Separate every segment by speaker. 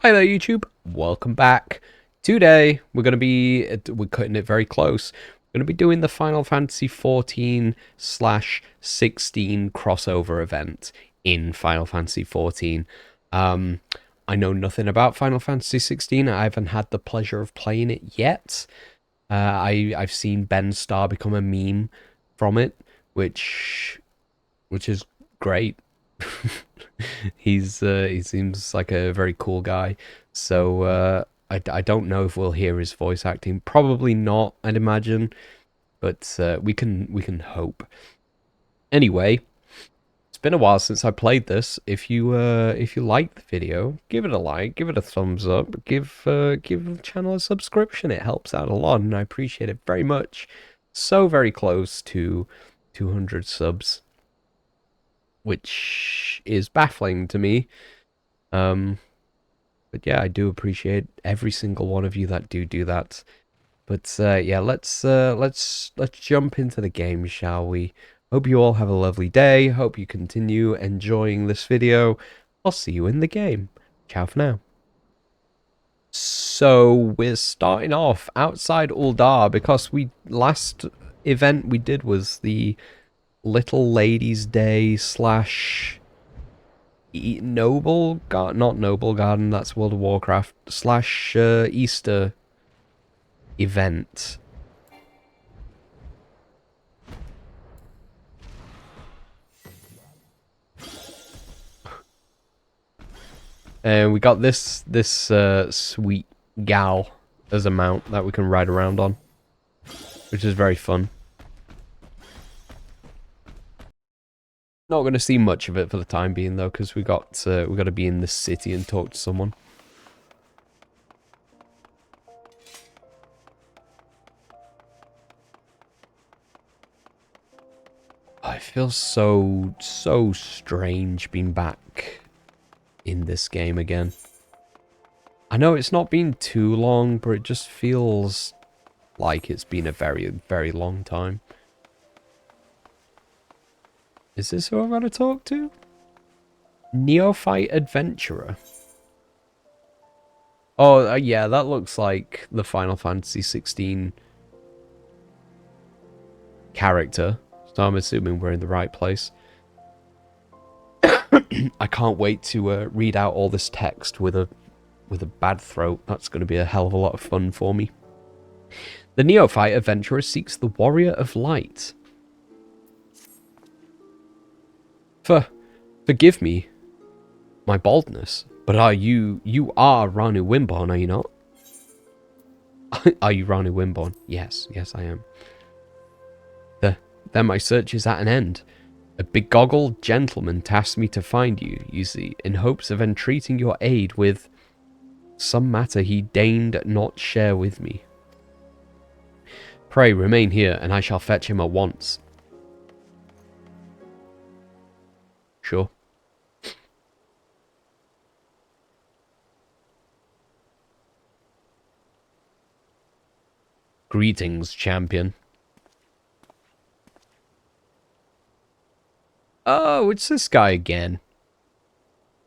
Speaker 1: Hi there YouTube, welcome back. Today we're cutting it very close. We're going to be doing the Final Fantasy XIV/16 crossover event in Final Fantasy XIV. I know nothing about Final Fantasy XVI. I haven't had the pleasure of playing it yet. I've seen Ben Starr become a meme from it, which is great. He seems like a very cool guy. So I don't know if we'll hear his voice acting. Probably not, I'd imagine. But we can hope. Anyway, it's been a while since I played this. If you like the video, give it a like, give it a thumbs up, give the channel a subscription. It helps out a lot, and I appreciate it very much. So very close to 200 subs, which is baffling to me. But yeah, I do appreciate every single one of you that do that. But yeah, let's jump into the game, shall we? Hope you all have a lovely day. Hope you continue enjoying this video. I'll see you in the game. Ciao for now. So we're starting off outside Uldar because last event we did was the Little Ladies Day / Noble Garden, not Noble Garden, that's World of Warcraft, / Easter event. And we got this sweet gal as a mount that we can ride around on, which is very fun. Not going to see much of it for the time being though, because we got to be in the city and talk to someone. I feel so strange being back in this game again. I know it's not been too long, but it just feels like it's been a very long time. Is this who I'm going to talk to? Neophyte Adventurer. Oh, yeah, that looks like the Final Fantasy XVI character. So I'm assuming we're in the right place. I can't wait to read out all this text with a bad throat. That's going to be a hell of a lot of fun for me. The Neophyte Adventurer seeks the Warrior of Light. Forgive me my baldness, but you are Ranu Wimborne, are you not? Are you Ranu Wimborne? Yes, I am. Then my search is at an end. A begoggled gentleman tasked me to find you, you see, in hopes of entreating your aid with some matter he deigned not share with me. Pray remain here, and I shall fetch him at once. Sure. Greetings, champion. Oh, it's this guy again.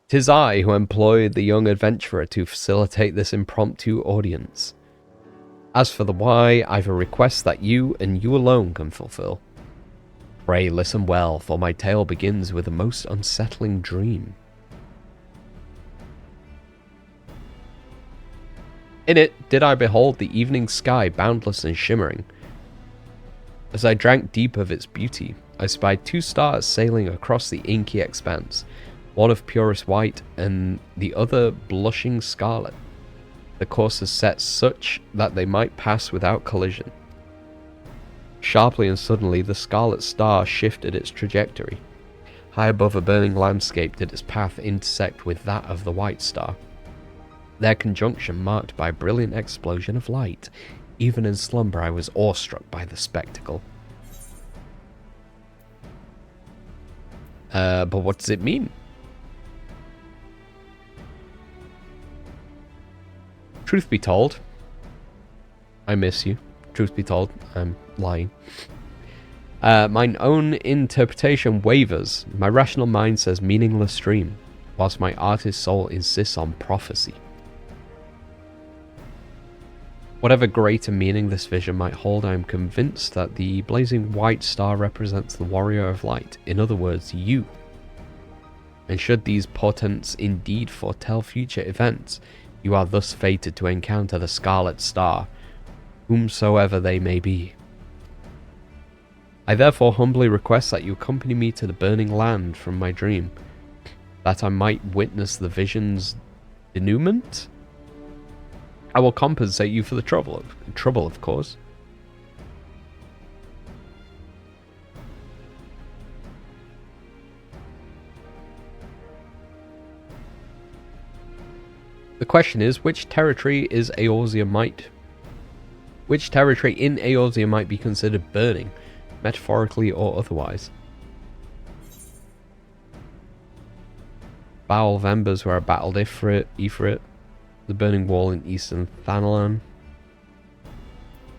Speaker 1: 'Tis I who employed the young adventurer to facilitate this impromptu audience. As for the why, I've a request that you and you alone can fulfill. Pray listen well, for my tale begins with a most unsettling dream. In it did I behold the evening sky boundless and shimmering. As I drank deep of its beauty, I spied two stars sailing across the inky expanse, one of purest white and the other blushing scarlet. The courses set such that they might pass without collision. Sharply and suddenly the scarlet star shifted its trajectory. High above a burning landscape did its path intersect with that of the white star, their conjunction marked by a brilliant explosion of light. Even in slumber I was awestruck by the spectacle. But what does it mean? Truth be told, I miss you. Truth be told, I'm lying. Mine own interpretation wavers. My rational mind says meaningless dream, whilst my artist soul insists on prophecy. Whatever greater meaning this vision might hold, I am convinced that the blazing white star represents the warrior of light, in other words, you. And should these portents indeed foretell future events, you are thus fated to encounter the Scarlet Star, whomsoever they may be. I therefore humbly request that you accompany me to the burning land from my dream, that I might witness the vision's denouement. I will compensate you for the trouble, of course. The question is, which territory in Eorzea might be considered burning, metaphorically or otherwise? Bowl of Embers, where I battled Ifrit. The Burning Wall in Eastern Thanalan.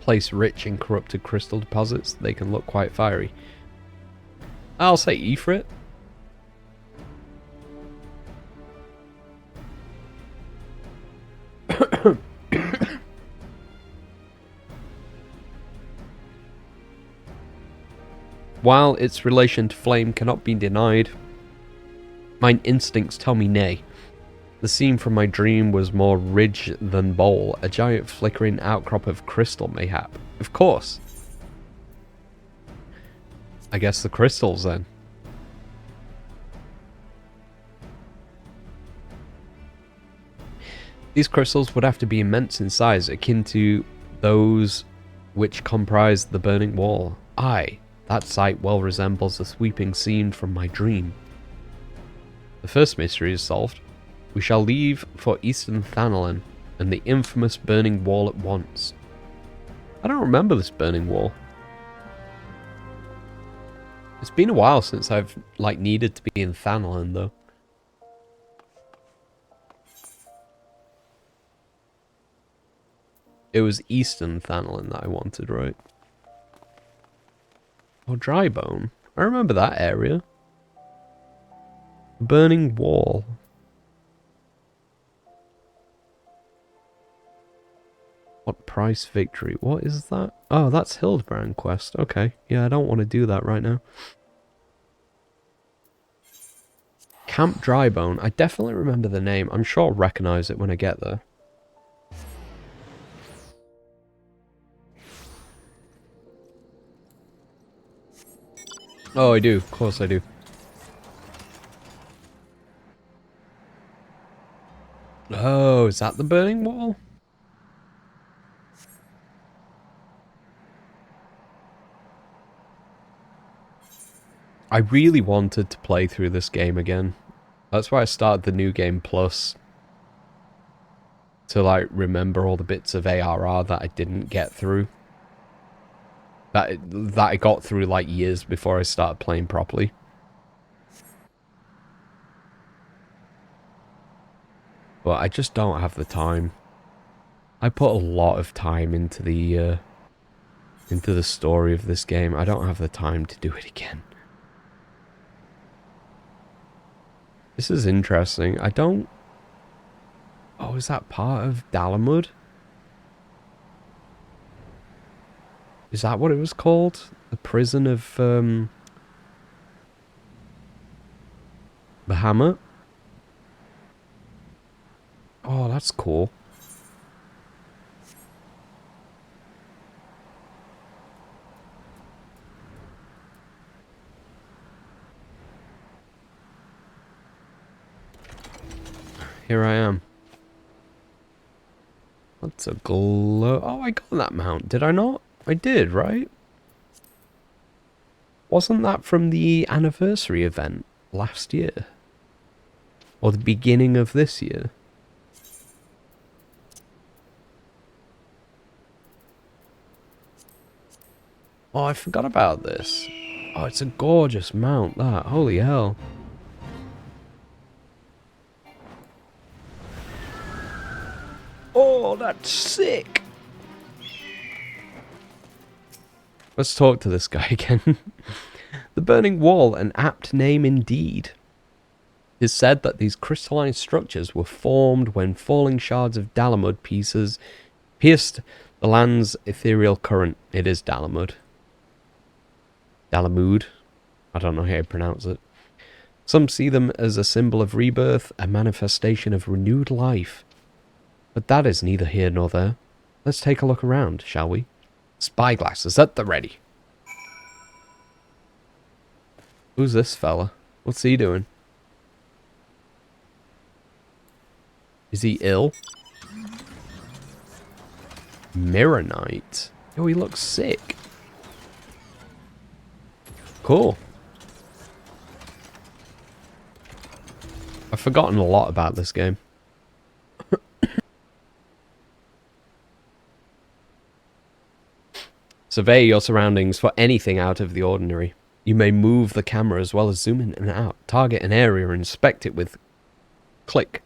Speaker 1: Place rich in corrupted crystal deposits. They can look quite fiery. I'll say Ifrit. While its relation to flame cannot be denied, mine instincts tell me nay. The scene from my dream was more ridge than bowl, a giant flickering outcrop of crystal mayhap. Of course. I guess the crystals then. These crystals would have to be immense in size, akin to those which comprise the burning wall. Aye, that sight well resembles the sweeping scene from my dream. The first mystery is solved. We shall leave for Eastern Thanalan and the infamous burning wall at once. I don't remember this burning wall. It's been a while since I've needed to be in Thanalan though. It was Eastern Thanalan that I wanted, right? Oh, Drybone. I remember that area. Burning wall. What price victory? What is that? Oh, that's Hildebrand quest. Okay. Yeah, I don't want to do that right now. Camp Drybone. I definitely remember the name. I'm sure I'll recognize it when I get there. Oh, I do. Of course I do. Oh, is that the burning wall? I really wanted to play through this game again. That's why I started the New Game Plus. To remember all the bits of ARR that I didn't get through. That I got through years before I started playing properly. But I just don't have the time. I put a lot of time into the story of this game. I don't have the time to do it again. This is interesting. I don't... Oh, is that part of Dalamud? Is that what it was called? The prison of, Bahamut? Oh, that's cool. Here I am. What's a glow? Oh, I got that mount, did I not? I did, right? Wasn't that from the anniversary event last year? Or the beginning of this year? Oh, I forgot about this. Oh, it's a gorgeous mount, that. Holy hell. Oh, that's sick. Let's talk to this guy again. The Burning Wall, an apt name indeed. It is said that these crystalline structures were formed when falling shards of Dalamud pieces pierced The land's ethereal current. It is Dalamud. Dalamud. I don't know how you pronounce it. Some see them as a symbol of rebirth, a manifestation of renewed life. But that is neither here nor there. Let's take a look around, shall we? Spyglasses at the ready. Who's this fella? What's he doing? Is he ill? Mirror Knight. Oh, he looks sick. Cool. I've forgotten a lot about this game. Survey your surroundings for anything out of the ordinary. You may move the camera as well as zoom in and out. Target an area and inspect it with click.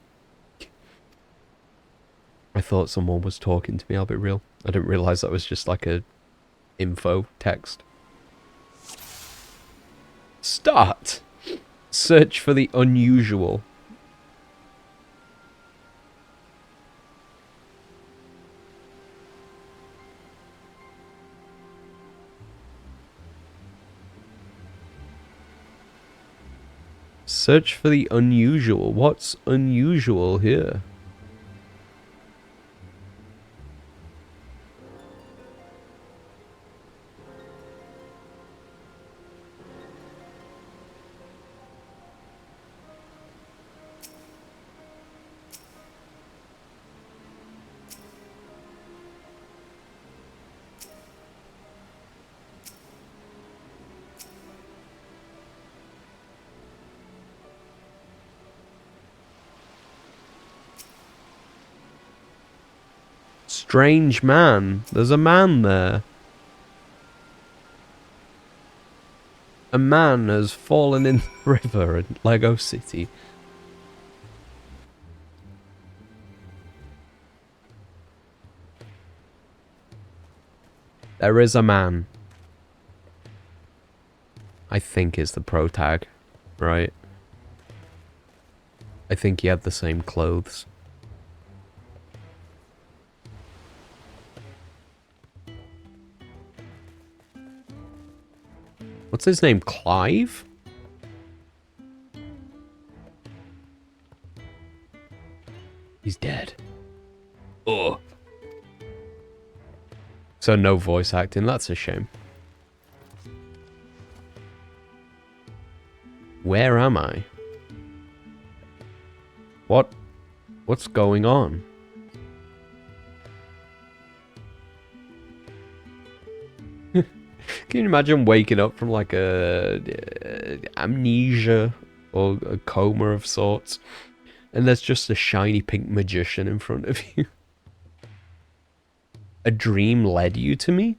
Speaker 1: I thought someone was talking to me, I'll be real. I didn't realise that was just like a info text. Start! Search for the unusual. Search for the unusual. What's unusual here? Strange man. There's a man there. A man has fallen in the river in Lego City. There is a man. I think is the pro tag, right? I think he had the same clothes. What's his name? Clive? He's dead. Oh. So no voice acting. That's a shame. Where am I? What's going on? Can you imagine waking up from like a amnesia or a coma of sorts, and there's just a shiny pink magician in front of you? A dream led you to me?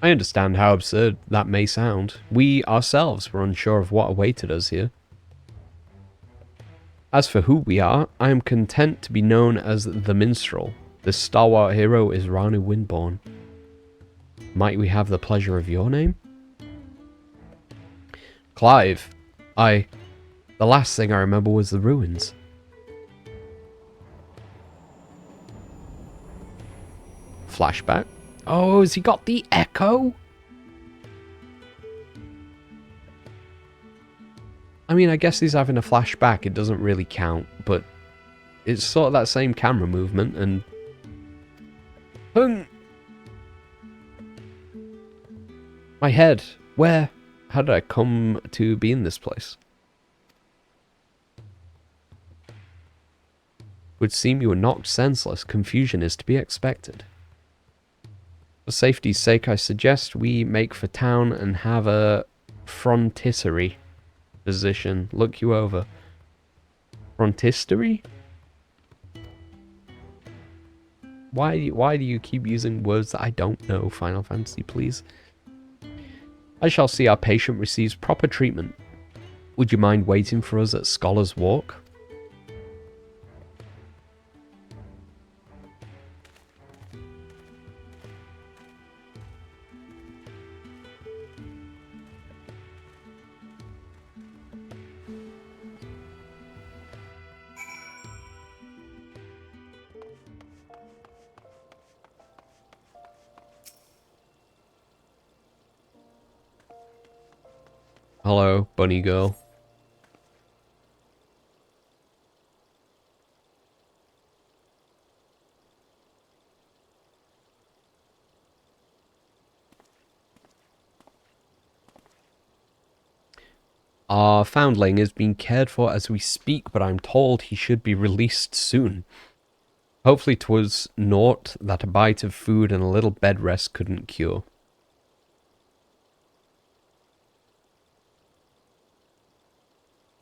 Speaker 1: I understand how absurd that may sound. We ourselves were unsure of what awaited us here. As for who we are, I am content to be known as the Minstrel. This stalwart hero is Ranu Windborn. Might we have the pleasure of your name? Clive. The last thing I remember was the ruins. Flashback. Oh, has he got the echo? I mean, I guess he's having a flashback. It doesn't really count, but it's sort of that same camera movement and... My head. Where? How did I come to be in this place? Would seem you were knocked senseless. Confusion is to be expected. For safety's sake, I suggest we make for town and have a frontistery physician look you over. Frontistery? Why do you keep using words that I don't know, Final Fantasy, please? I shall see our patient receives proper treatment. Would you mind waiting for us at Scholar's Walk? Hello, bunny girl. Our foundling is being cared for as we speak, but I'm told he should be released soon. Hopefully 'twas naught that a bite of food and a little bed rest couldn't cure.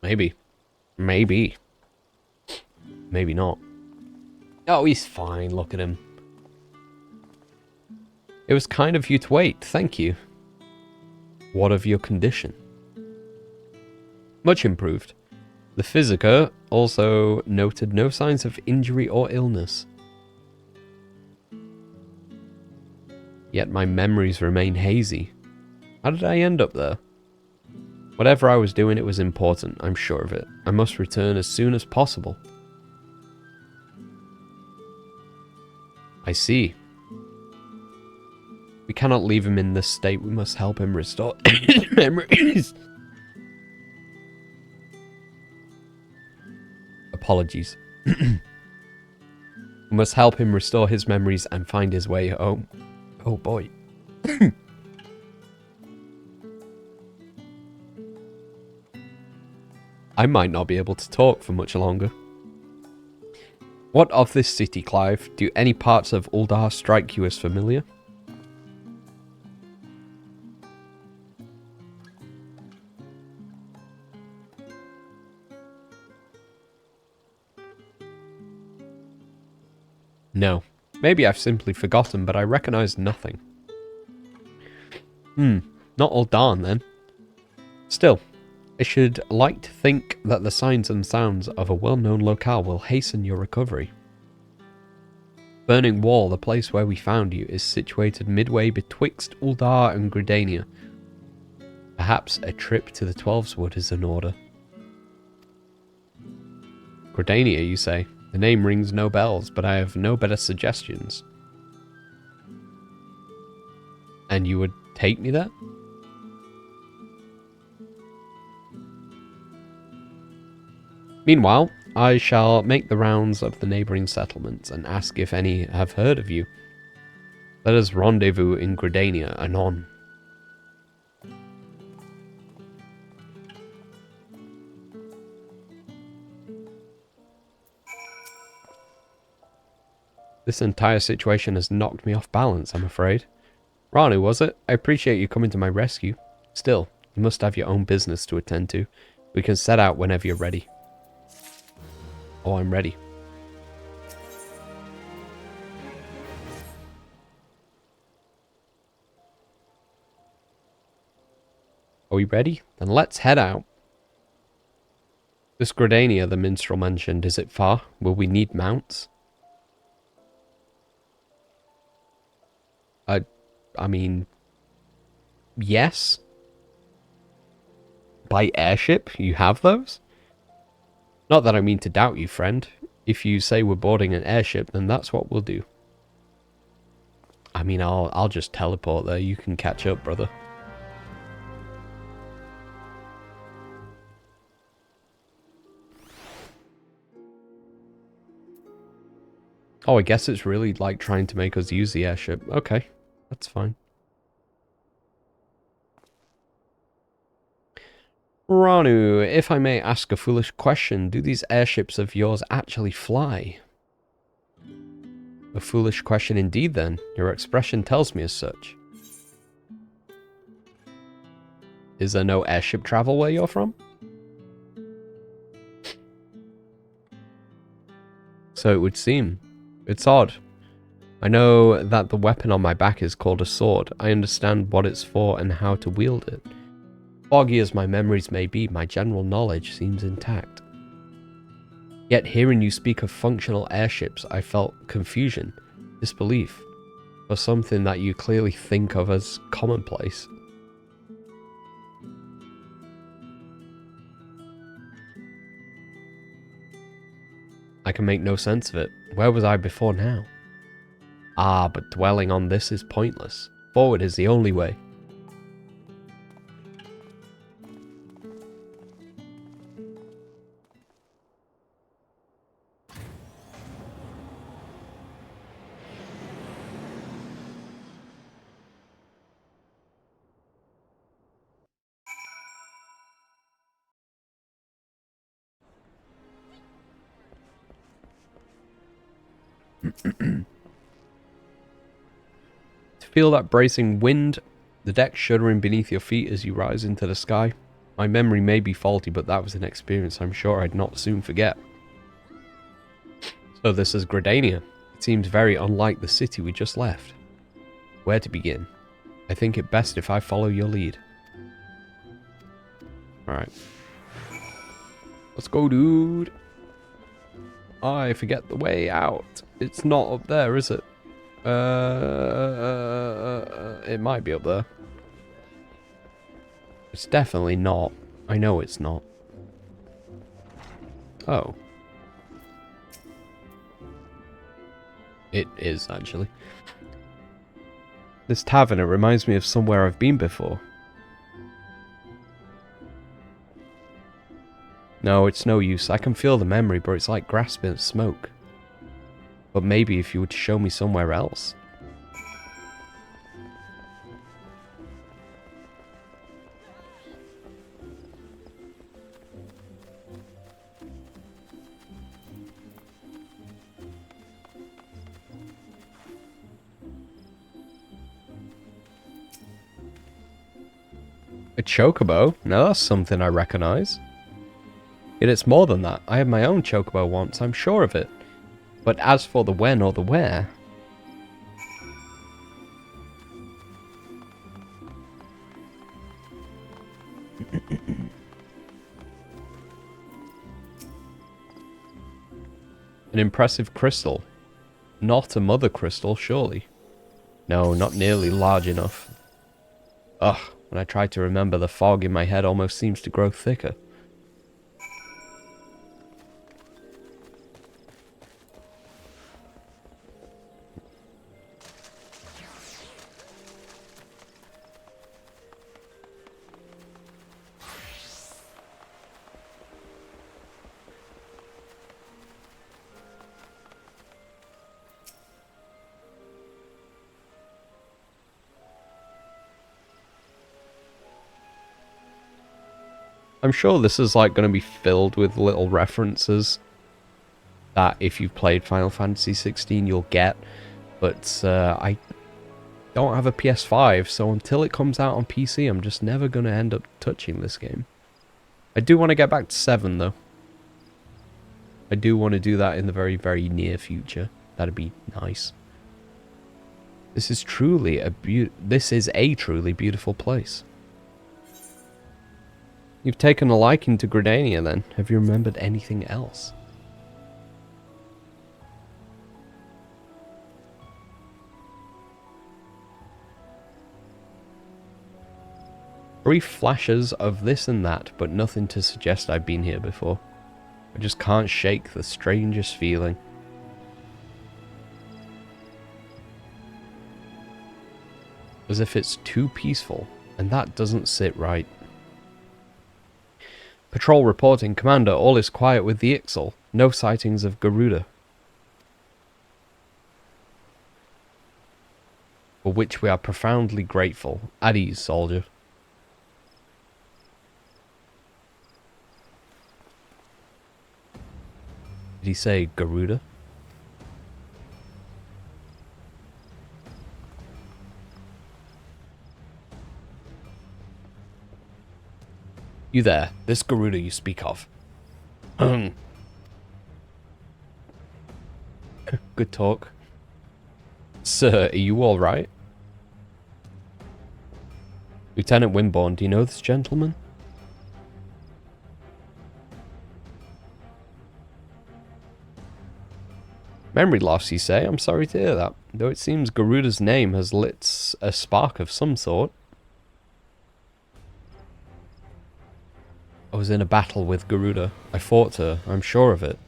Speaker 1: Maybe. Maybe. Maybe not. Oh, he's fine, look at him. It was kind of you to wait, thank you. What of your condition? Much improved. The physiker also noted no signs of injury or illness. Yet my memories remain hazy. How did I end up there? Whatever I was doing, it was important, I'm sure of it. I must return as soon as possible. I see. We cannot leave him in this state. We must help him restore his memories. Apologies. We must help him restore his memories and find his way home. Oh boy. I might not be able to talk for much longer. What of this city, Clive? Do any parts of Uldar strike you as familiar? No. Maybe I've simply forgotten, but I recognize nothing. Not Uldan then. Still, I should like to think that the signs and sounds of a well-known locale will hasten your recovery. Burning Wall, the place where we found you, is situated midway betwixt Uldar and Gridania. Perhaps a trip to the Twelveswood is in order. Gridania, you say? The name rings no bells, but I have no better suggestions. And you would take me there? Meanwhile, I shall make the rounds of the neighbouring settlements and ask if any have heard of you. Let us rendezvous in Gridania anon. This entire situation has knocked me off balance, I'm afraid. Ranu, was it? I appreciate you coming to my rescue. Still, you must have your own business to attend to. We can set out whenever you're ready. Oh, I'm ready. Are we ready? Then let's head out. This Gridania the minstrel mentioned, is it far? Will we need mounts? I mean, yes. By airship, you have those? Not that I mean to doubt you, friend. If you say we're boarding an airship, then that's what we'll do. I mean, I'll just teleport there. You can catch up, brother. Oh, I guess it's really like trying to make us use the airship. Okay, that's fine. Ranu, if I may ask a foolish question, do these airships of yours actually fly? A foolish question indeed, then. Your expression tells me as such. Is there no airship travel where you're from? So it would seem. It's odd. I know that the weapon on my back is called a sword. I understand what it's for and how to wield it. Foggy as my memories may be, my general knowledge seems intact. Yet hearing you speak of functional airships, I felt confusion, disbelief, for something that you clearly think of as commonplace. I can make no sense of it. Where was I before now? Ah, but dwelling on this is pointless. Forward is the only way. To feel that bracing wind, the deck shuddering beneath your feet as you rise into the sky. My memory may be faulty, but that was an experience I'm sure I'd not soon forget. So this is Gridania. It seems very unlike the city we just left. Where to begin? I think it best if I follow your lead. Alright. Let's go, dude. I forget the way out. It's not up there, is it? It might be up there. It's definitely not. I know it's not. Oh. It is, actually. This tavern, it reminds me of somewhere I've been before. No, it's no use. I can feel the memory, but it's like grasping at smoke. But maybe if you would show me somewhere else. A chocobo? Now that's something I recognise. Yet it's more than that. I had my own chocobo once, I'm sure of it. But as for the when or the where... An impressive crystal. Not a mother crystal, surely. No, not nearly large enough. Ugh, when I try to remember, the fog in my head almost seems to grow thicker. I'm sure this is like going to be filled with little references that if you've played Final Fantasy XVI you'll get, but I don't have a PS5, so until it comes out on PC I'm just never going to end up touching this game. I do want to get back to 7 though. I do want to do that in the very, very near future. That'd be nice. This is truly a truly beautiful place. You've taken a liking to Gridania then. Have you remembered anything else? Brief flashes of this and that, but nothing to suggest I've been here before. I just can't shake the strangest feeling. As if it's too peaceful, and that doesn't sit right. Patrol reporting, Commander, all is quiet with the Ixal. No sightings of Garuda. For which we are profoundly grateful. At ease, soldier. Did he say Garuda? You there, this Garuda you speak of. Good talk. Sir, are you alright? Lieutenant Wimborne, do you know this gentleman? Memory loss, you say? I'm sorry to hear that. Though it seems Garuda's name has lit a spark of some sort. I was in a battle with Garuda. I fought her, I'm sure of it.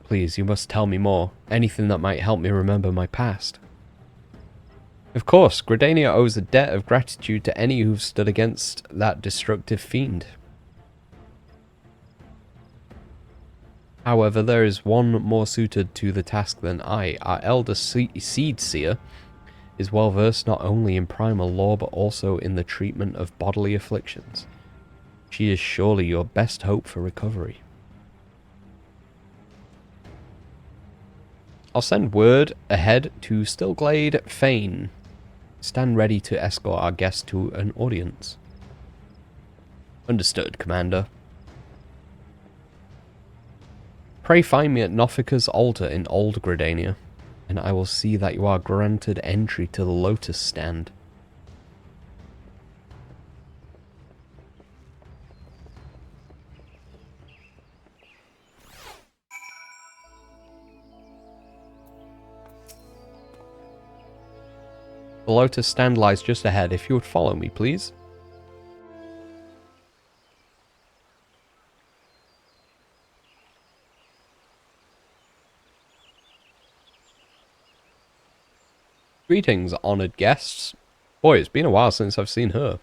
Speaker 1: Please, you must tell me more. Anything that might help me remember my past. Of course, Gridania owes a debt of gratitude to any who've stood against that destructive fiend. However, there is one more suited to the task than I. Our elder Seed Seer is well versed not only in primal lore but also in the treatment of bodily afflictions. She is surely your best hope for recovery. I'll send word ahead to Stillglade Fane. Stand ready to escort our guest to an audience. Understood, Commander. Pray find me at Nothica's altar in Old Gridania, and I will see that you are granted entry to the Lotus Stand. The Lotus Stand lies just ahead. If you would follow me, please. Greetings, honoured guests. Boy, it's been a while since I've seen her.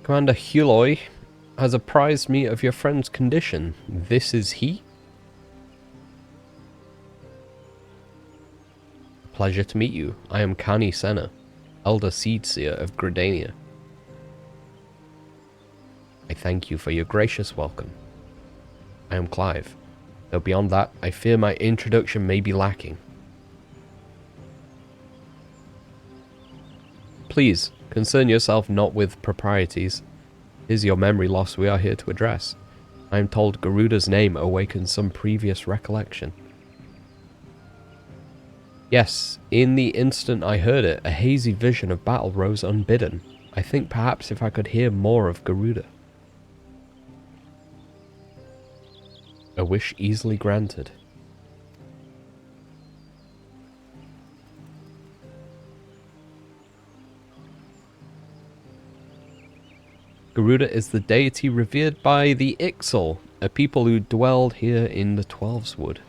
Speaker 1: Commander Huloy has apprised me of your friend's condition. This is he? Pleasure to meet you. I am Kani Senna, Elder Seedseer of Gridania. I thank you for your gracious welcome. I am Clive, though beyond that, I fear my introduction may be lacking. Please, concern yourself not with proprieties. It is your memory loss we are here to address. I am told Garuda's name awakens some previous recollection. Yes, in the instant I heard it, a hazy vision of battle rose unbidden. I think perhaps if I could hear more of Garuda. A wish easily granted. Garuda is the deity revered by the Ixal, a people who dwelled here in the Twelveswood.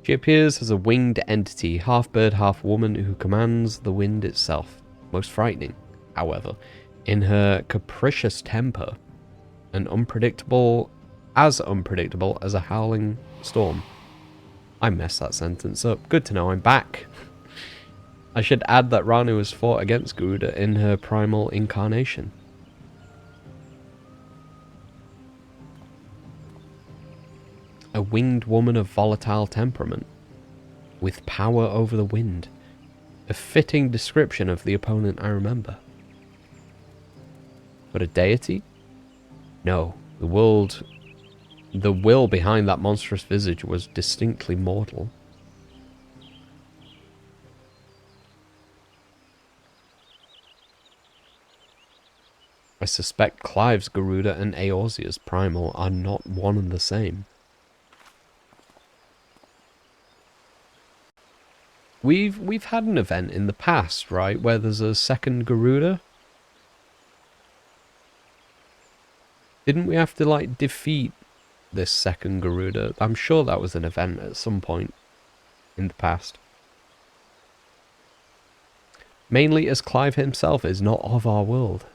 Speaker 1: She appears as a winged entity, half bird, half woman, who commands the wind itself. Most frightening, however, in her capricious temper, and unpredictable as a howling storm. I messed that sentence up. Good to know I'm back. I should add that Ranu has fought against Garuda in her primal incarnation. A winged woman of volatile temperament, with power over the wind. A fitting description of the opponent I remember. But a deity? No, the will behind that monstrous visage was distinctly mortal. I suspect Clive's Garuda and Eorzea's primal are not one and the same. We've had an event in the past, right, where there's a second Garuda? Didn't we have to, like, defeat this second Garuda? I'm sure that was an event at some point in the past. Mainly as Clive himself is not of our world.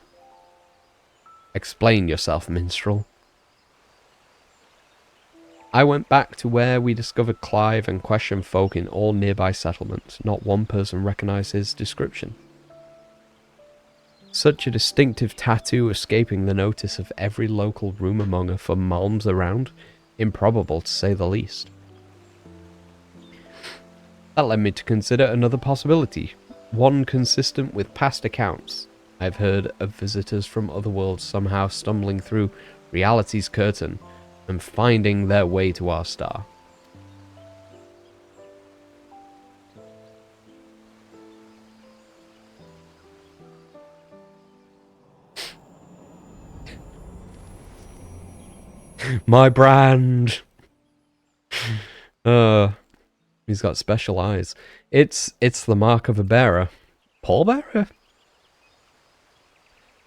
Speaker 1: Explain yourself, minstrel. I went back to where we discovered Clive and questioned folk in all nearby settlements. Not one person recognized his description. Such a distinctive tattoo escaping the notice of every local rumour monger for malms around. Improbable, to say the least. That led me to consider another possibility. One consistent with past accounts. I've heard of visitors from other worlds somehow stumbling through reality's curtain and finding their way to our star. My brand! He's got special eyes. It's the mark of a bearer. Pallbearer?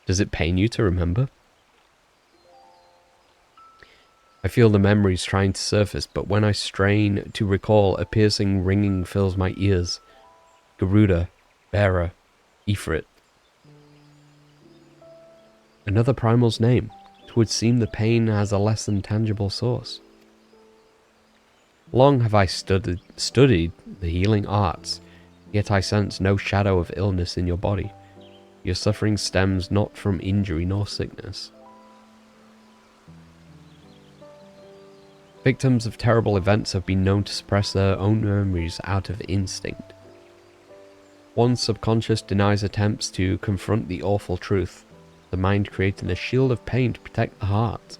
Speaker 1: Does it pain you to remember? I feel the memories trying to surface, but when I strain to recall, a piercing ringing fills my ears. Garuda, bearer, Ifrit. Another primal's name. It would seem the pain has a less than tangible source. Long have I studied the healing arts, yet I sense no shadow of illness in your body. Your suffering stems not from injury nor sickness. Victims of terrible events have been known to suppress their own memories out of instinct. One's subconscious denies attempts to confront the awful truth, the mind creating a shield of pain to protect the heart.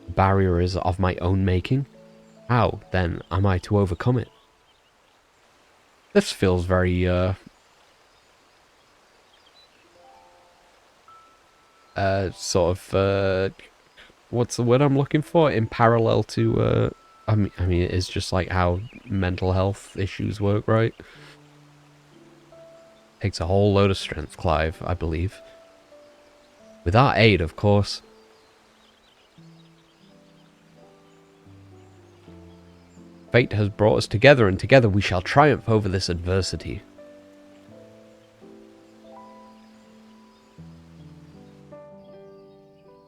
Speaker 1: The barrier is of my own making. How, then, am I to overcome it? This feels very, what's the word I'm looking for? In parallel to, I mean, it is just like how mental health issues work, right? Takes a whole load of strength, Clive, I believe. With our aid, of course. Fate has brought us together, and together we shall triumph over this adversity.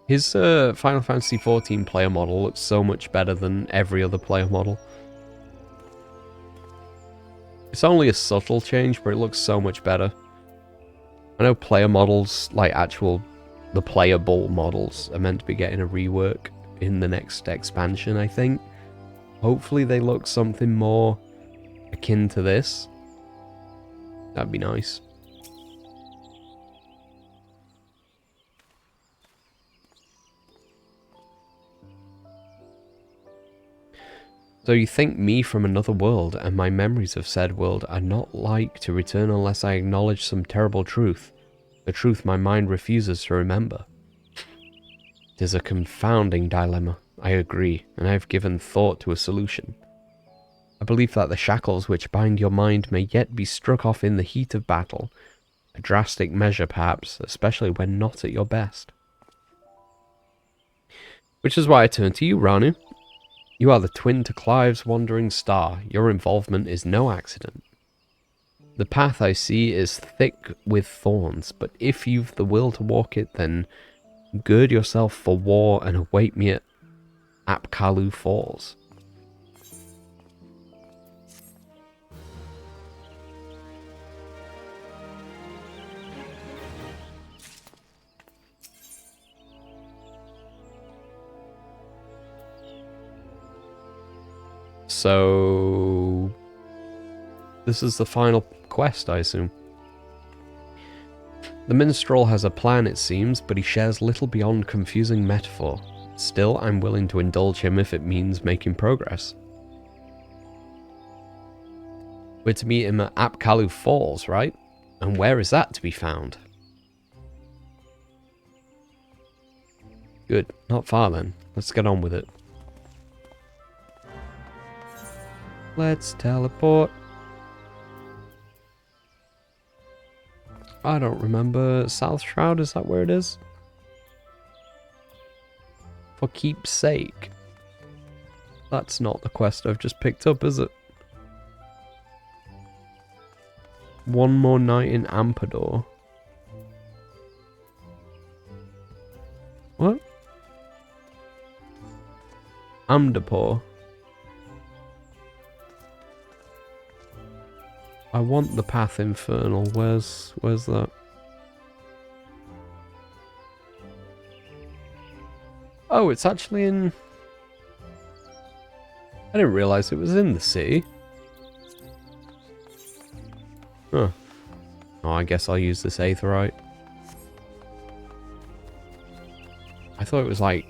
Speaker 1: His Final Fantasy XIV player model looks so much better than every other player model. It's only a subtle change, but it looks so much better. I know player models, like the playable models, are meant to be getting a rework in the next expansion, I think. Hopefully they look something more akin to this. That'd be nice. So you think me from another world, and my memories of said world are not like to return unless I acknowledge some terrible truth, the truth my mind refuses to remember. It is a confounding dilemma, I agree, and I have given thought to a solution. I believe that the shackles which bind your mind may yet be struck off in the heat of battle, a drastic measure perhaps, especially when not at your best. Which is why I turn to you, Ranu. You are the twin to Clive's wandering star. Your involvement is no accident. The path I see is thick with thorns, but if you've the will to walk it, then gird yourself for war and await me at Apkalu Falls. So, this is the final quest, I assume. The minstrel has a plan, it seems, but he shares little beyond confusing metaphor. Still, I'm willing to indulge him if it means making progress. We're to meet him at Apkalu Falls, right? And where is that to be found? Good, not far then. Let's get on with it. Let's teleport. I don't remember. South Shroud, is that where it is? For keep's sake. That's not the quest I've just picked up, is it? One more night in Ampador. What? Amdapor. I want the Path Infernal. Where's that? Oh, it's actually in... I didn't realise it was in the city. Huh. Oh, I guess I'll use this Aetherite. I thought it was, like,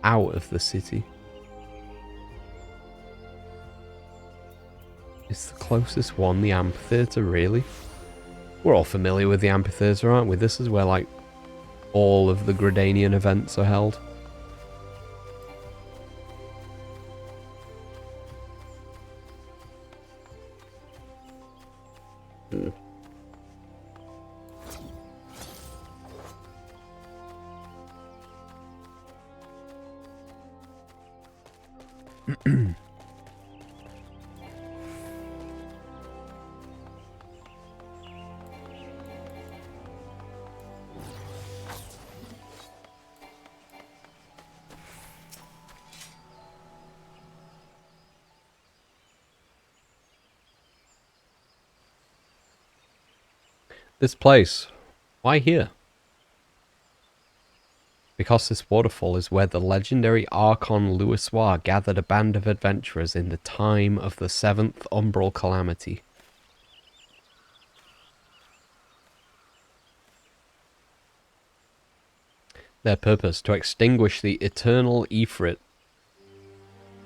Speaker 1: out of the city. It's the closest one, the amphitheatre, really. We're all familiar with the amphitheatre, aren't we? This is where, like, all of the Gridanian events are held. This place. Why here? Because this waterfall is where the legendary Archon Louisoix gathered a band of adventurers in the time of the 7th Umbral Calamity. Their purpose, to extinguish the eternal Ifrit.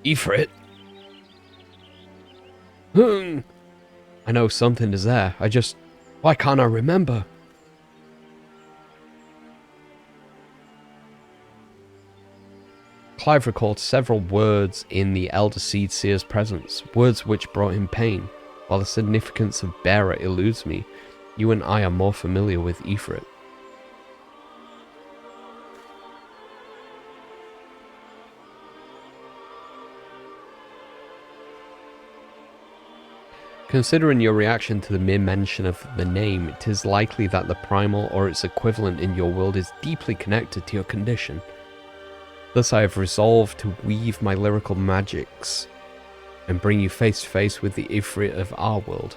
Speaker 1: Ifrit? I know something is there. Why can't I remember? Clive recalled several words in the Elder Seed Seer's presence, words which brought him pain. While the significance of Bearer eludes me, you and I are more familiar with Ifrit. Considering your reaction to the mere mention of the name, it is likely that the primal or its equivalent in your world is deeply connected to your condition. Thus I have resolved to weave my lyrical magics and bring you face to face with the Ifrit of our world.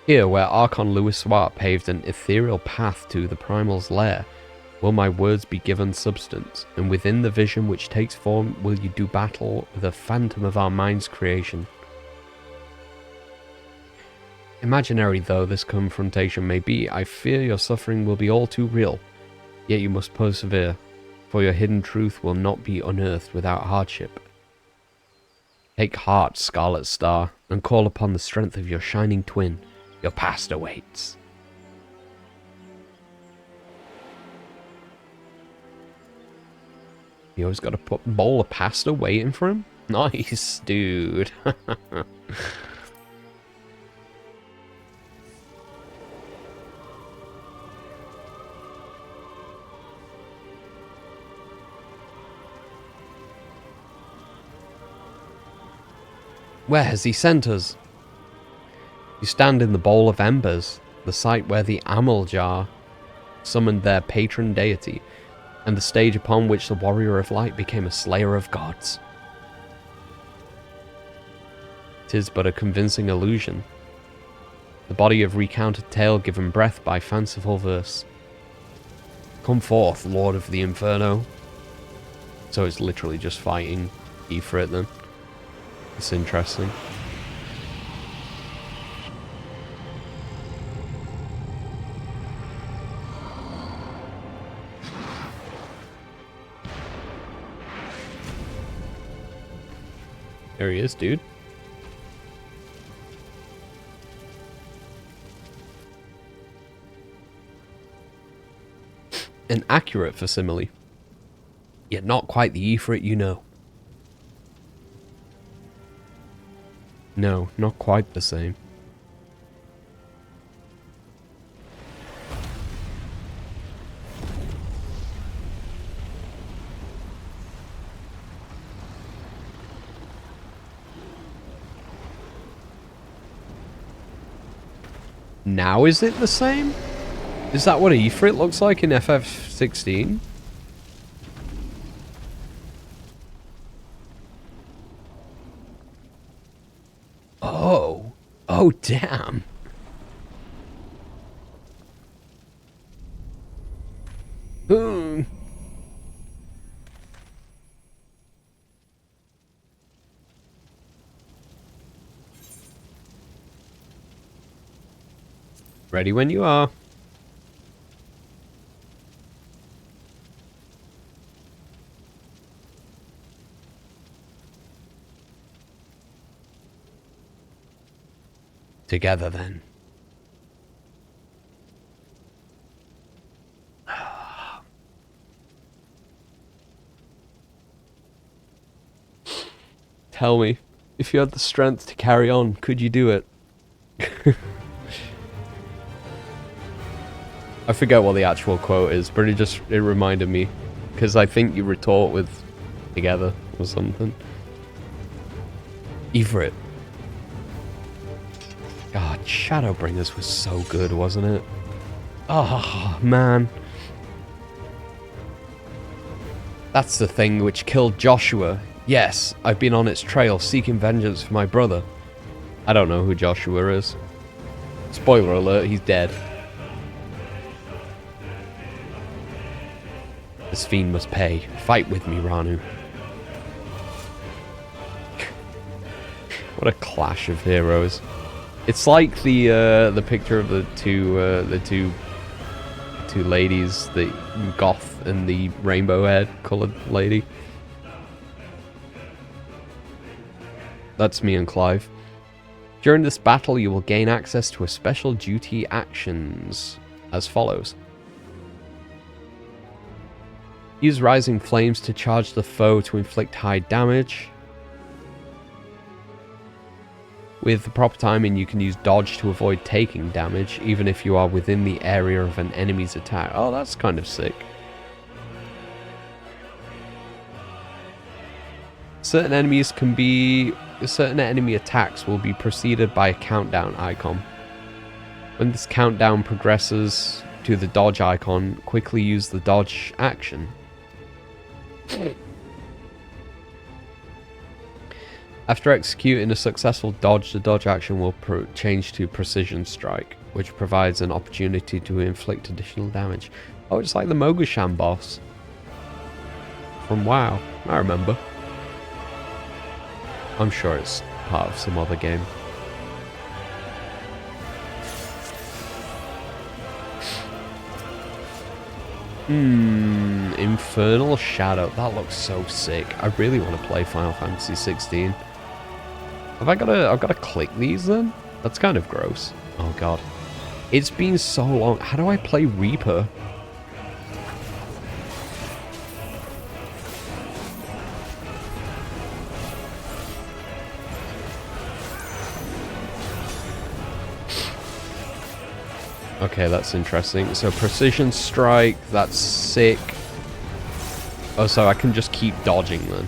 Speaker 1: Here, where Archon Louisoix paved an ethereal path to the primal's lair, will my words be given substance, and within the vision which takes form will you do battle with a phantom of our mind's creation. Imaginary though this confrontation may be, I fear your suffering will be all too real, yet you must persevere, for your hidden truth will not be unearthed without hardship. Take heart, Scarlet Star, and call upon the strength of your shining twin. Your past awaits. You always got to put a bowl of pasta waiting for him? Nice, dude. Where has he sent us? You stand in the Bowl of Embers, the site where the Amaljar summoned their patron deity, and the stage upon which the Warrior of Light became a slayer of gods. 'Tis but a convincing illusion, the body of recounted tale given breath by fanciful verse. Come forth, Lord of the Inferno. So it's literally just fighting Ifrit then. It's interesting. There he is, dude. An accurate facsimile, yet not quite the Ifrit you know. No, not quite the same. Now is it the same? Is that what Ifrit looks like in FF16? Oh. Oh, damn. Ready when you are. Together then. Tell me, if you had the strength to carry on, could you do it? I forget what the actual quote is, but it reminded me, because I think you retort with together or something. Ifrit. God, Shadowbringers was so good, wasn't it? Oh, man. That's the thing which killed Joshua. Yes, I've been on its trail seeking vengeance for my brother. I don't know who Joshua is. Spoiler alert, he's dead. This fiend must pay. Fight with me, Ranu. What a clash of heroes. It's like the picture of the two ladies, the goth and the rainbow haired coloured lady. That's me and Clive. During this battle, you will gain access to a special duty actions as follows. Use Rising Flames to charge the foe to inflict high damage. With the proper timing, you can use Dodge to avoid taking damage, even if you are within the area of an enemy's attack. Oh, that's kind of sick. Certain enemy attacks will be preceded by a countdown icon. When this countdown progresses to the dodge icon, quickly use the dodge action. After executing a successful dodge, the dodge action will change to Precision Strike, which provides an opportunity to inflict additional damage. Oh, it's like the Mogusham boss from WoW. I remember. I'm sure it's part of some other game. Infernal Shadow. That looks so sick. I really want to play Final Fantasy XVI. I've got to click these then? That's kind of gross. Oh god. It's been so long. How do I play Reaper? Okay, that's interesting. So Precision Strike, that's sick. Oh, so I can just keep dodging then.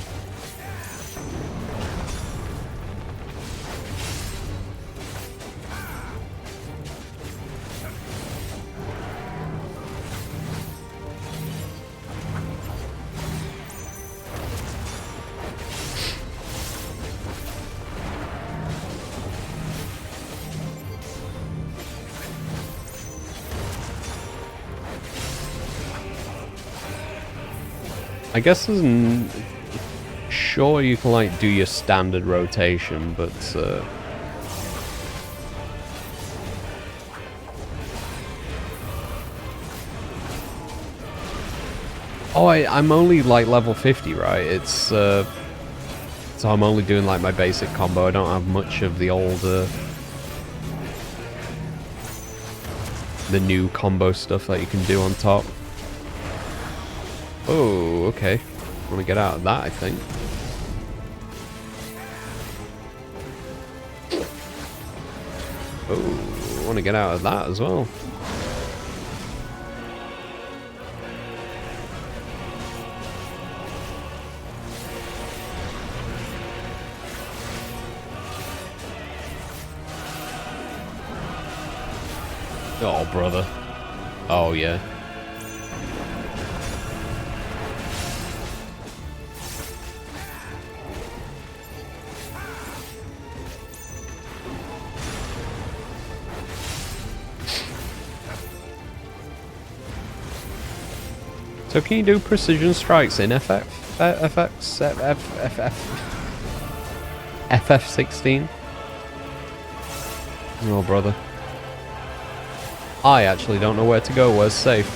Speaker 1: I guess sure you can like do your standard rotation, but oh, I'm only like level 50, right? It's so I'm only doing like my basic combo. I don't have much of the old the new combo stuff that you can do on top. Oh, okay. Want to get out of that, I think. Oh, want to get out of that as well. Oh, brother. Oh, yeah. So can you do precision strikes in FF16? Oh, brother. I actually don't know where to go. Where's safe?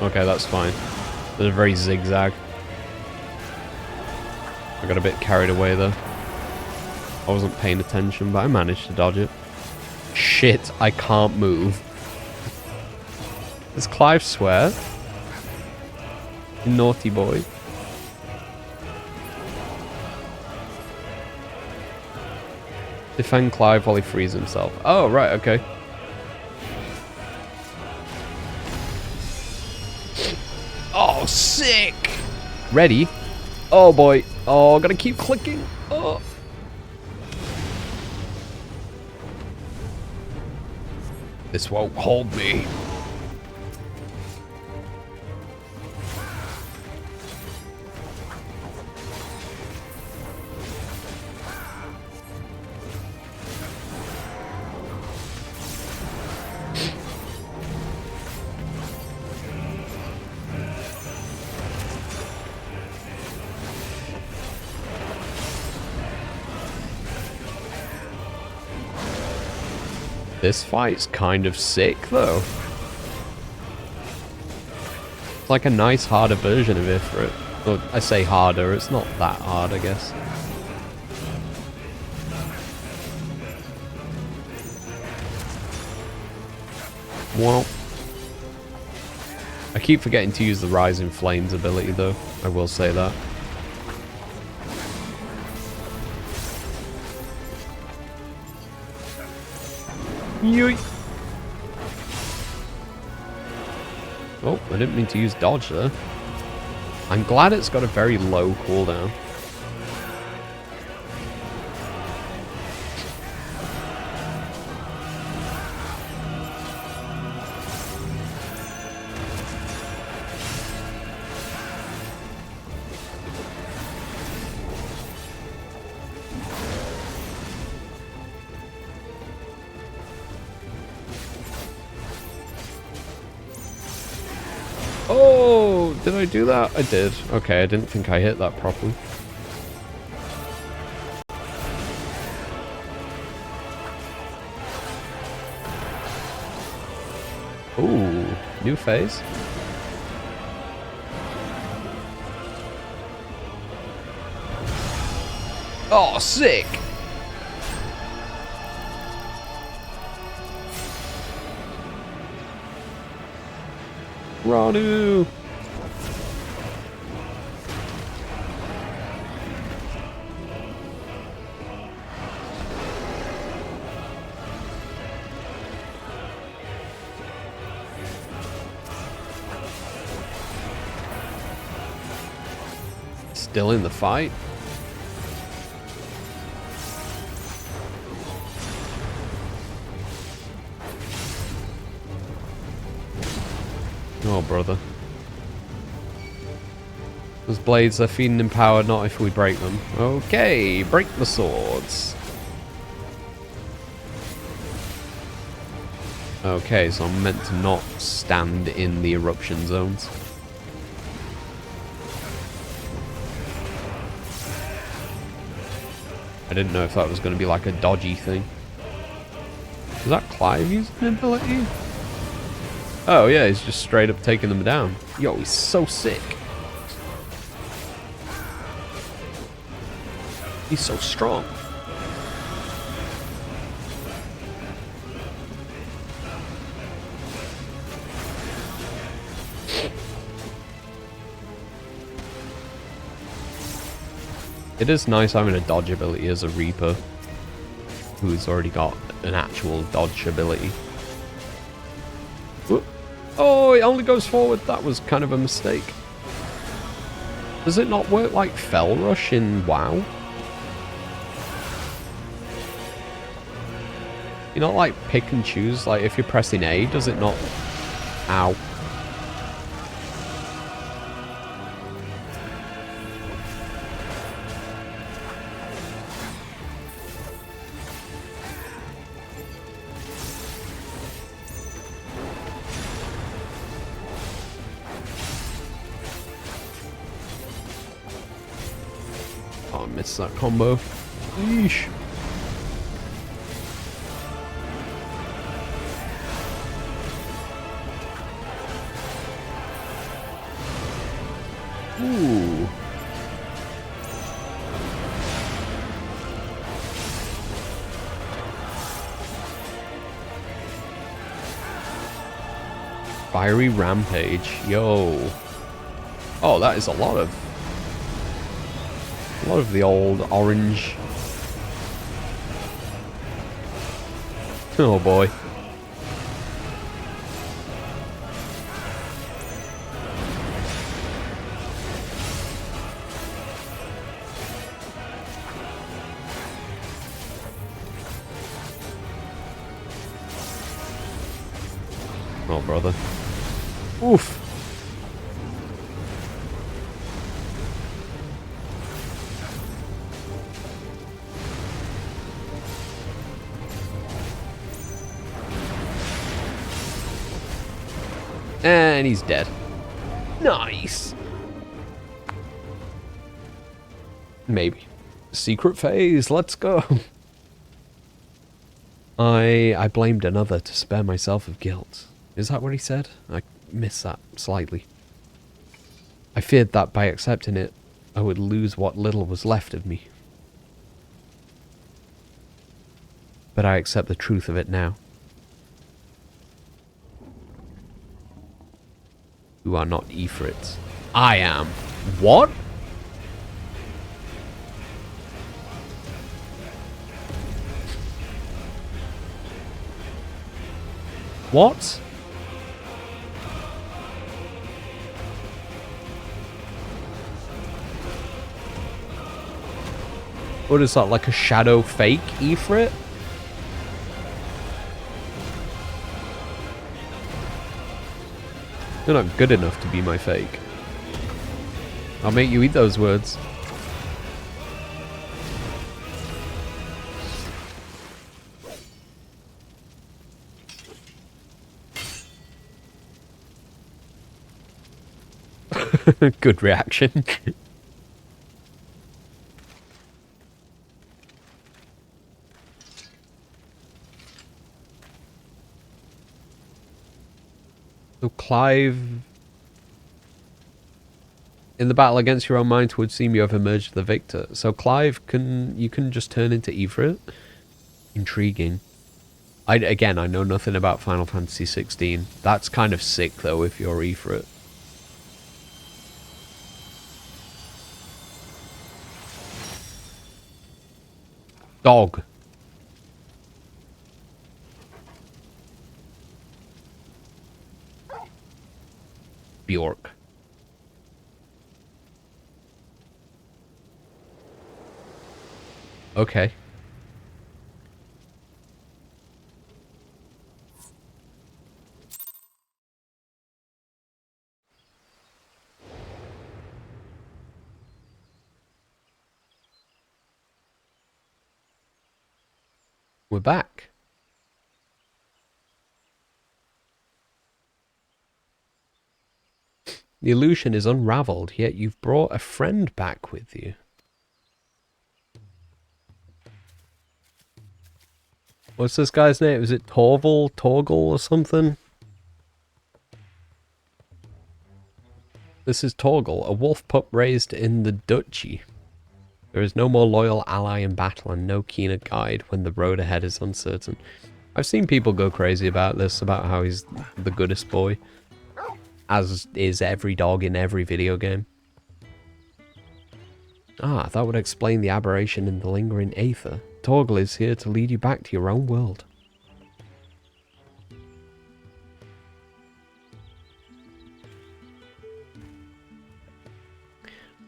Speaker 1: Okay, that's fine. There's a very zigzag. I got a bit carried away there. I wasn't paying attention, but I managed to dodge it. Shit, I can't move. Does Clive swear? Naughty boy. Defend Clive while he frees himself. Oh, right, okay. Oh, sick! Ready? Oh, boy. Oh, gotta keep clicking. Oh. This won't hold me. This fight's kind of sick, though. It's like a nice, harder version of Ifrit. Well, I say harder, it's not that hard, I guess. Well, I keep forgetting to use the Rising Flames ability, though. I will say that. Yoink. Oh, I didn't mean to use dodge there. I'm glad it's got a very low cooldown. Oh, did I do that? I did. Okay, I didn't think I hit that properly. Ooh, new phase. Oh, sick! Ranu! Still in the fight? Oh, brother. Those blades are feeding in power, not if we break them. Okay, break the swords. Okay, so I'm meant to not stand in the eruption zones. I didn't know if that was going to be like a dodgy thing. Is that Clive using an ability? Oh yeah, he's just straight up taking them down. Yo, he's so sick. He's so strong. It is nice having a dodge ability as a Reaper who's already got an actual dodge ability. Whoop. Oh, it only goes forward. That was kind of a mistake. Does it not work like Fell Rush in WoW? You not like pick and choose, like if you're pressing A, does it not? Ow. Oh, I missed that combo. Yeesh. Ooh. Fiery Rampage. Yo. Oh, that is a lot of the old orange. Oh boy. Oh, brother. Oof. And he's dead. Nice. Maybe. Secret phase, let's go. I blamed another to spare myself of guilt. Is that what he said? I missed that slightly. I feared that by accepting it, I would lose what little was left of me. But I accept the truth of it now. You are not Ifrit. I am. What? What? What is that, like a shadow fake Ifrit? You're not good enough to be my fake. I'll make you eat those words. Good reaction. So Clive, in the battle against your own mind, 'twould seem you have emerged the victor. So Clive, you can just turn into Ifrit? Intriguing. Again, I know nothing about Final Fantasy XVI. That's kind of sick though if you're Ifrit. Dog. Bjork. Okay. We're back. The illusion is unraveled, yet you've brought a friend back with you. What's this guy's name? Is it Torgal or something? This is Torgal, a wolf pup raised in the duchy. There is no more loyal ally in battle and no keener guide when the road ahead is uncertain. I've seen people go crazy about this, about how he's the goodest boy. As is every dog in every video game. Ah, that would explain the aberration in the lingering aether. Torgal is here to lead you back to your own world.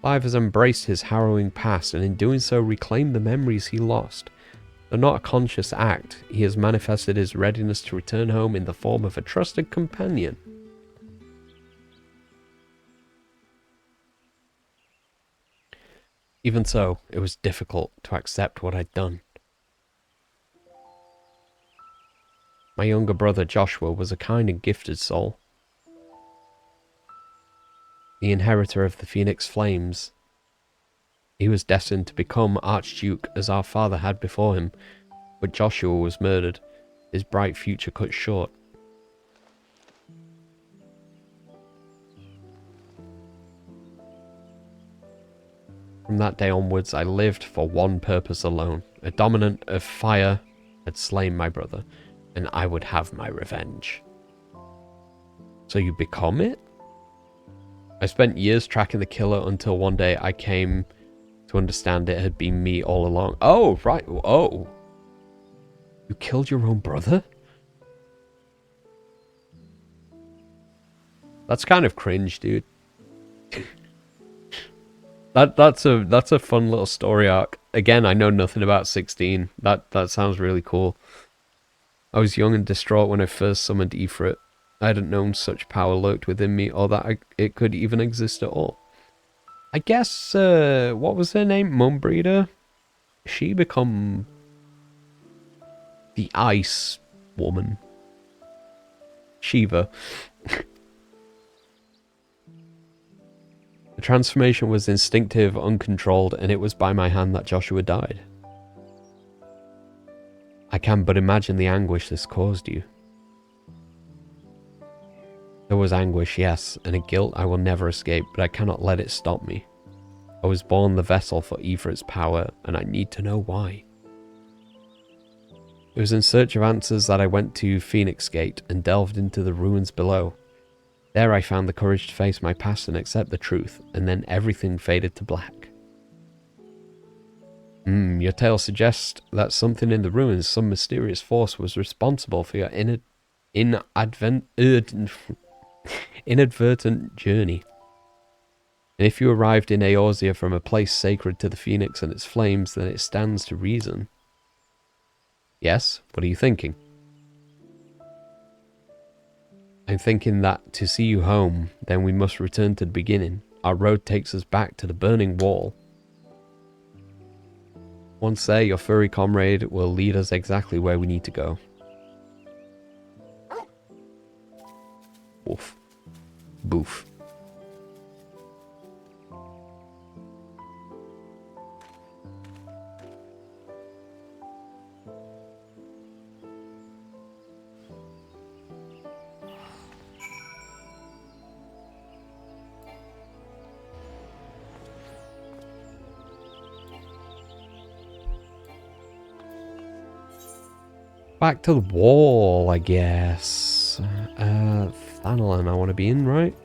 Speaker 1: Clive has embraced his harrowing past and in doing so reclaimed the memories he lost. Though not a conscious act, he has manifested his readiness to return home in the form of a trusted companion. Even so, it was difficult to accept what I'd done. My younger brother Joshua was a kind and gifted soul. The inheritor of the Phoenix Flames. He was destined to become Archduke as our father had before him, but Joshua was murdered, his bright future cut short. From that day onwards, I lived for one purpose alone. A dominant of fire had slain my brother, and I would have my revenge. So you become it? I spent years tracking the killer until one day I came to understand it had been me all along. Oh, right. Oh. You killed your own brother? That's kind of cringe, dude. That's a fun little story arc. Again, I know nothing about 16. That sounds really cool. I was young and distraught when I first summoned Ifrit. I hadn't known such power lurked within me, or that it could even exist at all. I guess, what was her name? Mumbreeder? She become the Ice Woman. Shiva. The transformation was instinctive, uncontrolled, and it was by my hand that Joshua died. I can but imagine the anguish this caused you. There was anguish, yes, and a guilt I will never escape, but I cannot let it stop me. I was born the vessel for Ifrit's power, and I need to know why. It was in search of answers that I went to Phoenix Gate and delved into the ruins below. There I found the courage to face my past and accept the truth, and then everything faded to black. Your tale suggests that something in the ruins, some mysterious force, was responsible for your inadvertent journey. And if you arrived in Eorzea from a place sacred to the Phoenix and its flames, then it stands to reason. Yes? What are you thinking? I'm thinking that to see you home, then we must return to the beginning. Our road takes us back to the burning wall. Once there, your furry comrade will lead us exactly where we need to go. Woof. Boof. Back to the wall, I guess. Thanalan I want to be in, right?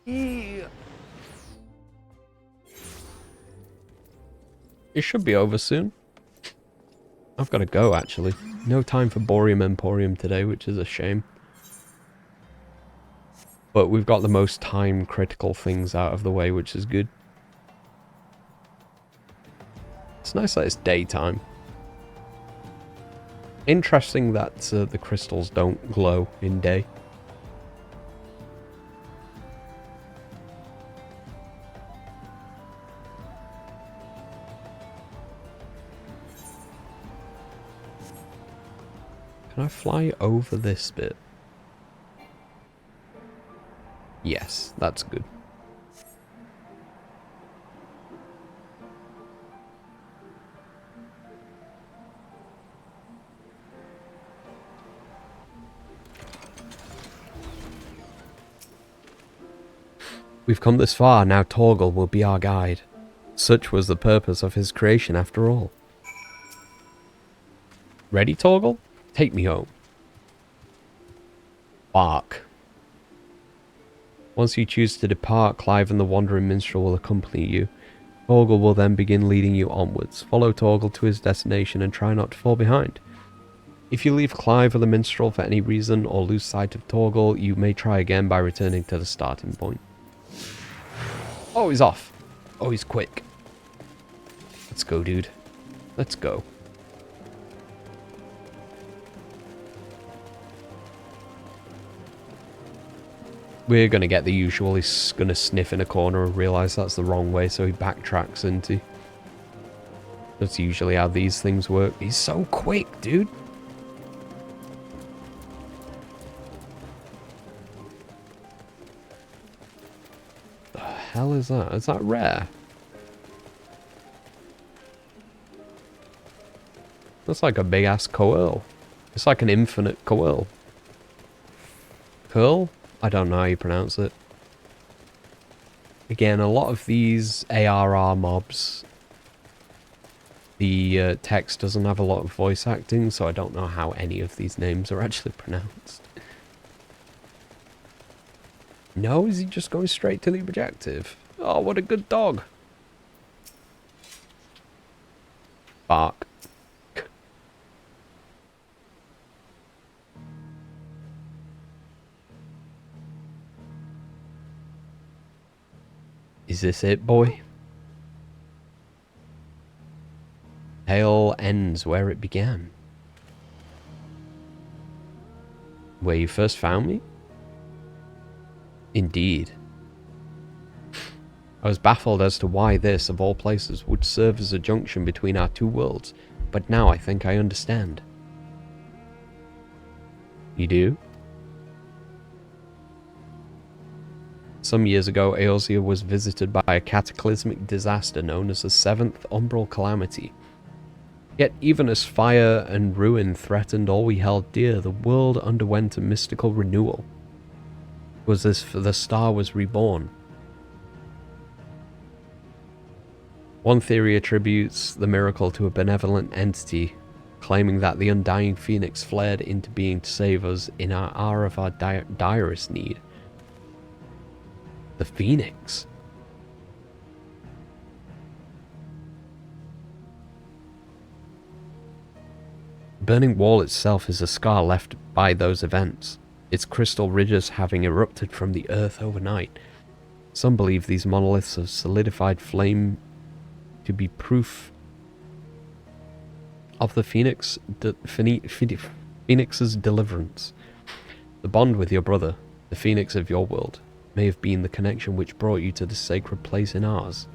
Speaker 1: Yeah. It should be over soon. I've got to go, actually. No time for Boreum Emporium today, which is a shame. But we've got the most time-critical things out of the way, which is good. It's nice that it's daytime. Interesting that the crystals don't glow in day. Can I fly over this bit? Yes, that's good. We've come this far, now Torgal will be our guide. Such was the purpose of his creation after all. Ready, Torgal? Take me home. Bark. Once you choose to depart, Clive and the Wandering Minstrel will accompany you. Torgal will then begin leading you onwards. Follow Torgal to his destination and try not to fall behind. If you leave Clive or the Minstrel for any reason or lose sight of Torgal, you may try again by returning to the starting point. Oh, he's off. Oh, he's quick. Let's go, dude. Let's go. We're going to get the usual. He's going to sniff in a corner and realise that's the wrong way, so he backtracks into. That's usually how these things work. He's so quick, dude. The hell is that? Is that rare? That's like a big-ass coil. It's like an infinite coil. Curl? I don't know how you pronounce it. Again, a lot of these ARR mobs, the text doesn't have a lot of voice acting, so I don't know how any of these names are actually pronounced. No, is he just going straight to the objective? Oh, what a good dog. Bark. Is this it, boy? Tale ends where it began. Where you first found me? Indeed. I was baffled as to why this, of all places, would serve as a junction between our two worlds, but now I think I understand. You do? Some years ago, Eorzea was visited by a cataclysmic disaster known as the Seventh Umbral Calamity. Yet even as fire and ruin threatened all we held dear, the world underwent a mystical renewal. It was as if the star was reborn. One theory attributes the miracle to a benevolent entity, claiming that the undying phoenix flared into being to save us in our hour of our direst need. The phoenix? The burning wall itself is a scar left by those events, its crystal ridges having erupted from the earth overnight. Some believe these monoliths of solidified flame to be proof of the Phoenix's deliverance. The bond with your brother, the Phoenix of your world, may have been the connection which brought you to this sacred place in ours.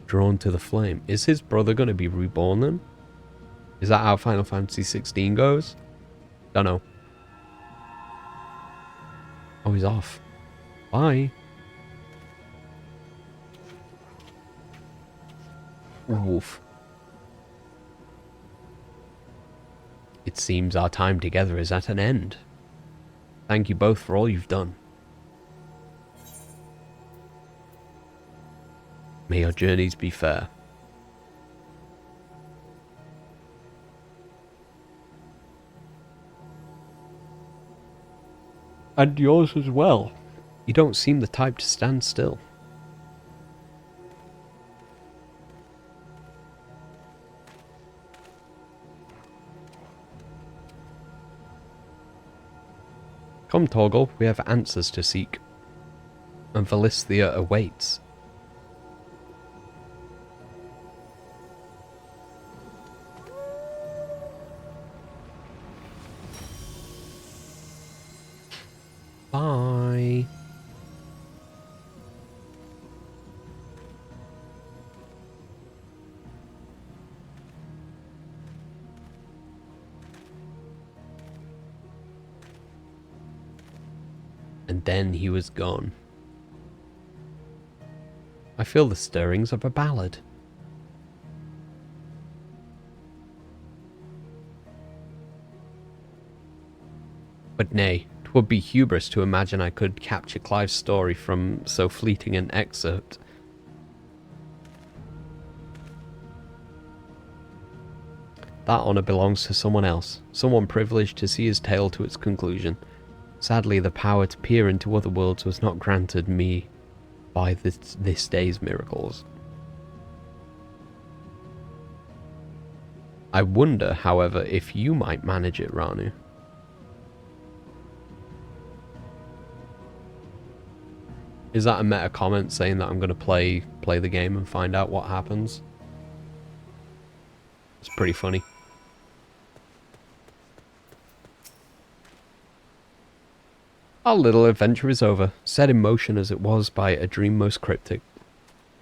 Speaker 1: Drawn to the flame. Is his brother going to be reborn then? Is that how Final Fantasy XVI goes? Don't know. Oh, he's off. Bye. Oof. It seems our time together is at an end. Thank you both for all you've done. May your journeys be fair. And yours as well. You don't seem the type to stand still. Come, Torgal, we have answers to seek. And Valisthea awaits. Bye. And then he was gone. I feel the stirrings of a ballad. But nay, 'twould be hubris to imagine I could capture Clive's story from so fleeting an excerpt. That honour belongs to someone else, someone privileged to see his tale to its conclusion. Sadly, the power to peer into other worlds was not granted me by this day's miracles. I wonder, however, if you might manage it, Ranu. Is that a meta comment saying that I'm going to play the game and find out what happens? It's pretty funny. Our little adventure is over, set in motion as it was by a dream most cryptic.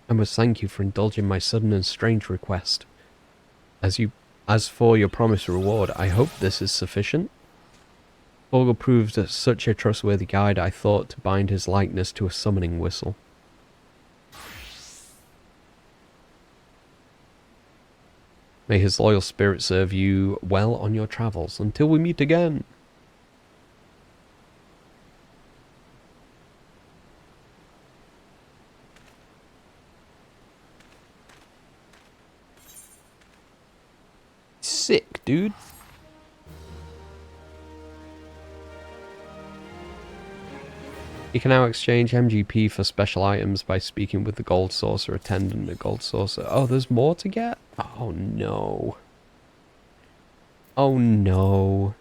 Speaker 1: I must thank you for indulging my sudden and strange request. As for your promised reward, I hope this is sufficient. Torgal proved such a trustworthy guide, I thought to bind his likeness to a summoning whistle. May his loyal spirit serve you well on your travels, until we meet again. Sick, dude. You can now exchange MGP for special items by speaking with the Gold Saucer attendant at Gold Saucer. Oh, there's more to get? Oh no. Oh no.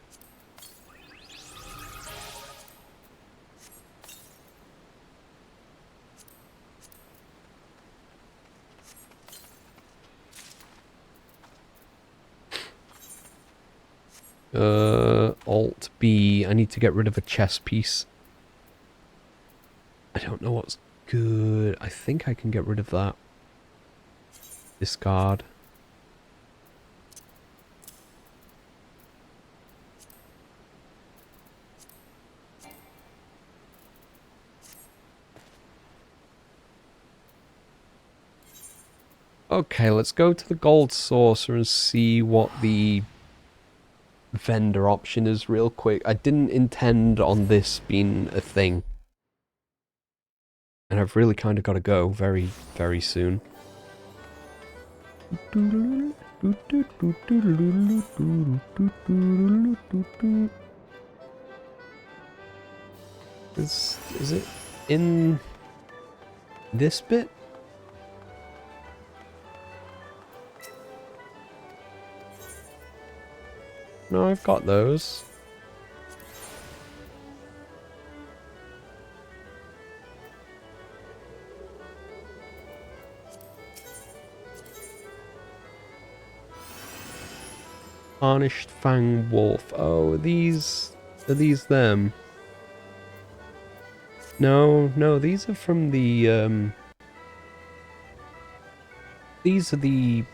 Speaker 1: Alt B. I need to get rid of a chess piece. I don't know what's good. I think I can get rid of that. Discard. Okay, let's go to the gold saucer and see what the vendor option is real quick. I didn't intend on this being a thing. And I've really kind of got to go very, very soon. Is it in this bit? No, I've got those. Tarnished Fang Wolf. Oh, are these them? No, these are from the, these are the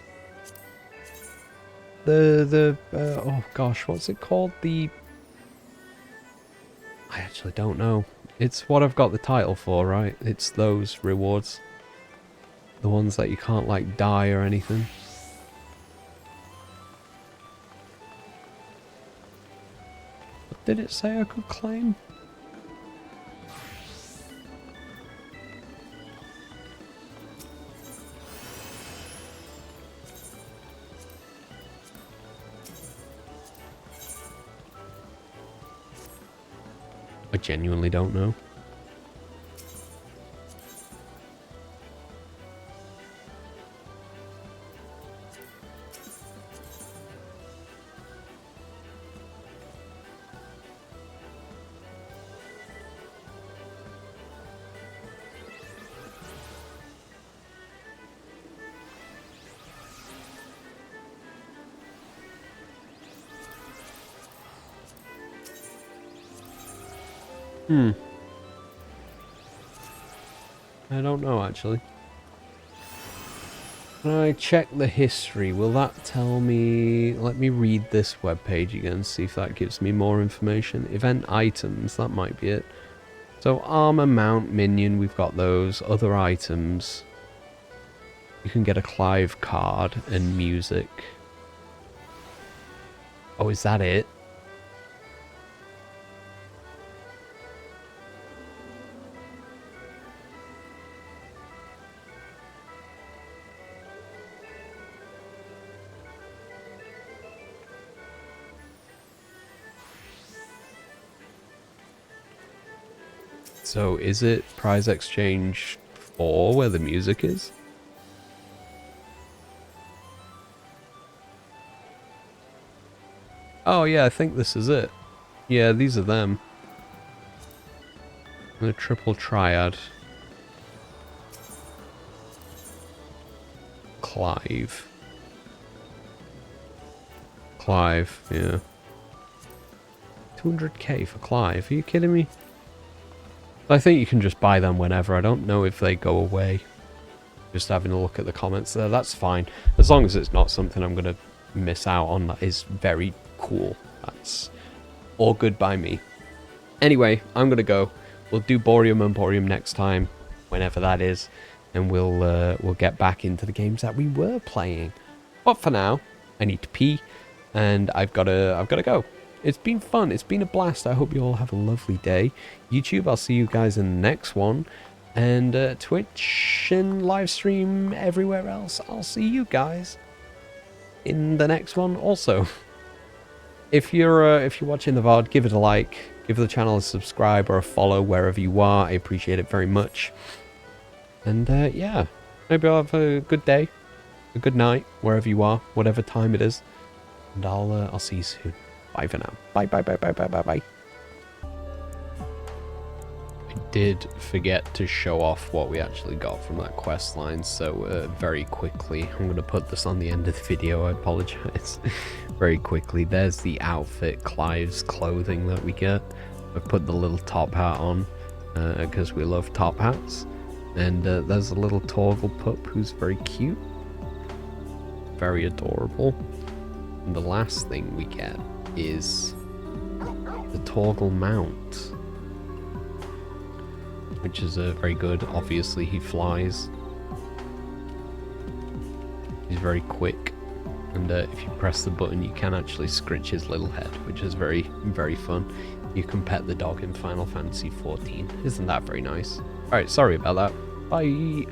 Speaker 1: oh gosh, what's it called? I actually don't know. It's what I've got the title for, right? It's those rewards. The ones that you can't, like, die or anything. What did it say I could claim? I genuinely don't know. I don't know, actually. When I check the history, will that tell me... Let me read this webpage again, see if that gives me more information. Event items, that might be it. So, armor, mount, minion, we've got those. Other items. You can get a Clive card and music. Oh, is that it? So, is it Prize Exchange 4 where the music is? Oh yeah, I think this is it. Yeah, these are them. The triple triad. Clive. Clive, yeah. 200k for Clive, are you kidding me? I think you can just buy them whenever. I don't know if they go away. Just having a look at the comments there, that's fine. As long as it's not something I'm going to miss out on, that is very cool. That's all good by me. Anyway, I'm going to go. We'll do Boreum and Boreum next time, whenever that is. And we'll get back into the games that we were playing. But for now, I need to pee. And I've got to go. It's been fun. It's been a blast. I hope you all have a lovely day. YouTube, I'll see you guys in the next one. And Twitch and live stream everywhere else. I'll see you guys in the next one also. If you're watching the VOD, give it a like. Give the channel a subscribe or a follow wherever you are. I appreciate it very much. And yeah, maybe I'll have a good day, a good night, wherever you are, whatever time it is. And I'll see you soon. Bye for now. Bye, bye, bye, bye, bye, bye, bye. I did forget to show off what we actually got from that quest line, so very quickly, I'm going to put this on the end of the video, I apologize. Very quickly, there's the outfit, Clive's clothing that we get. I've put the little top hat on, because we love top hats. And there's a little Torgal pup who's very cute. Very adorable. And the last thing we get is the Torgal mount, which is very good. Obviously he flies. He's very quick, and if you press the button, you can actually scratch his little head, which is very, very fun. You can pet the dog in Final Fantasy XIV. Isn't that very nice? Alright, sorry about that. Bye!